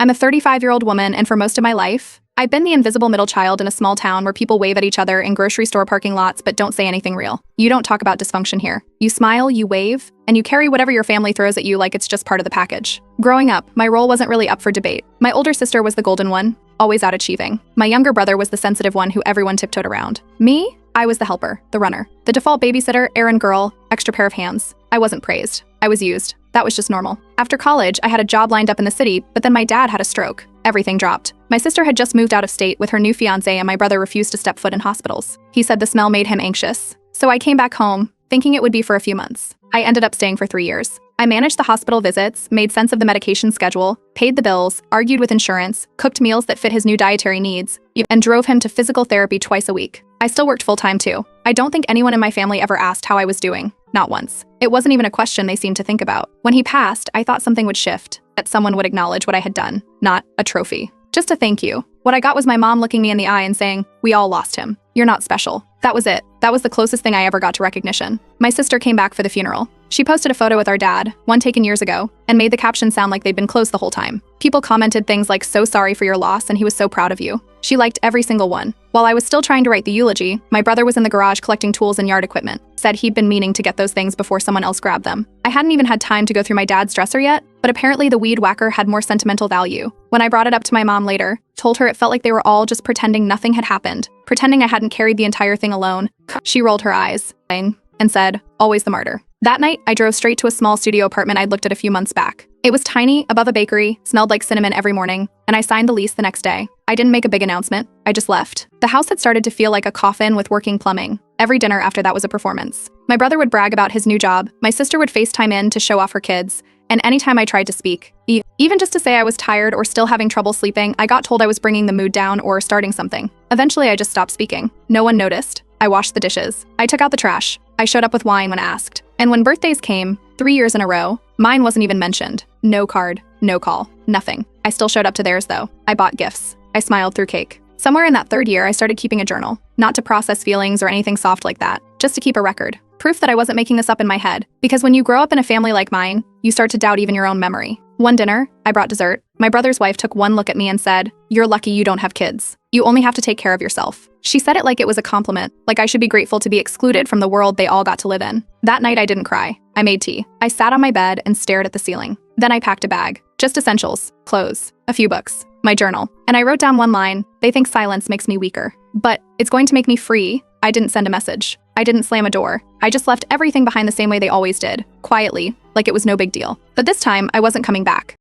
I'm a 35-year-old woman, and for most of my life, I've been the invisible middle child in a small town where people wave at each other in grocery store parking lots but don't say anything real. You don't talk about dysfunction here. You smile, you wave, and you carry whatever your family throws at you like it's just part of the package. Growing up, my role wasn't really up for debate. My older sister was the golden one, always out-achieving. My younger brother was the sensitive one who everyone tiptoed around. Me? I was the helper, the runner, the default babysitter, errand girl, extra pair of hands. I wasn't praised. I was used. That was just normal. After college, I had a job lined up in the city, but then my dad had a stroke. Everything dropped. My sister had just moved out of state with her new fiancé, and my brother refused to step foot in hospitals. He said the smell made him anxious. So I came back home, thinking it would be for a few months. I ended up staying for 3 years. I managed the hospital visits, made sense of the medication schedule, paid the bills, argued with insurance, cooked meals that fit his new dietary needs, and drove him to physical therapy twice a week. I still worked full-time too. I don't think anyone in my family ever asked how I was doing. Not once. It wasn't even a question they seemed to think about. When he passed, I thought something would shift, that someone would acknowledge what I had done, not a trophy. Just a thank you. What I got was my mom looking me in the eye and saying, "We all lost him. You're not special." That was it. That was the closest thing I ever got to recognition. My sister came back for the funeral. She posted a photo with our dad, one taken years ago, and made the caption sound like they'd been close the whole time. People commented things like, "So sorry for your loss, and he was so proud of you." She liked every single one. While I was still trying to write the eulogy, my brother was in the garage collecting tools and yard equipment. Said he'd been meaning to get those things before someone else grabbed them. I hadn't even had time to go through my dad's dresser yet, but apparently the weed whacker had more sentimental value. When I brought it up to my mom later, told her it felt like they were all just pretending nothing had happened, pretending I hadn't carried the entire thing alone. She rolled her eyes and said, "Always the martyr." That night, I drove straight to a small studio apartment I'd looked at a few months back. It was tiny, above a bakery, smelled like cinnamon every morning, and I signed the lease the next day. I didn't make a big announcement. I just left. The house had started to feel like a coffin with working plumbing. Every dinner after that was a performance. My brother would brag about his new job, my sister would FaceTime in to show off her kids, and anytime I tried to speak, even just to say I was tired or still having trouble sleeping, I got told I was bringing the mood down or starting something. Eventually, I just stopped speaking. No one noticed. I washed the dishes. I took out the trash. I showed up with wine when asked. And when birthdays came, 3 years in a row, mine wasn't even mentioned. No card, no call, nothing. I still showed up to theirs though. I bought gifts. I smiled through cake. Somewhere in that 3rd year, I started keeping a journal. Not to process feelings or anything soft like that, just to keep a record. Proof that I wasn't making this up in my head. Because when you grow up in a family like mine, you start to doubt even your own memory. One dinner, I brought dessert. My brother's wife took one look at me and said, "You're lucky you don't have kids. You only have to take care of yourself." She said it like it was a compliment, like I should be grateful to be excluded from the world they all got to live in. That night I didn't cry. I made tea. I sat on my bed and stared at the ceiling. Then I packed a bag. Just essentials, clothes, a few books, my journal. And I wrote down one line, "They think silence makes me weaker, but it's going to make me free." I didn't send a message. I didn't slam a door. I just left everything behind the same way they always did, quietly, like it was no big deal. But this time, I wasn't coming back.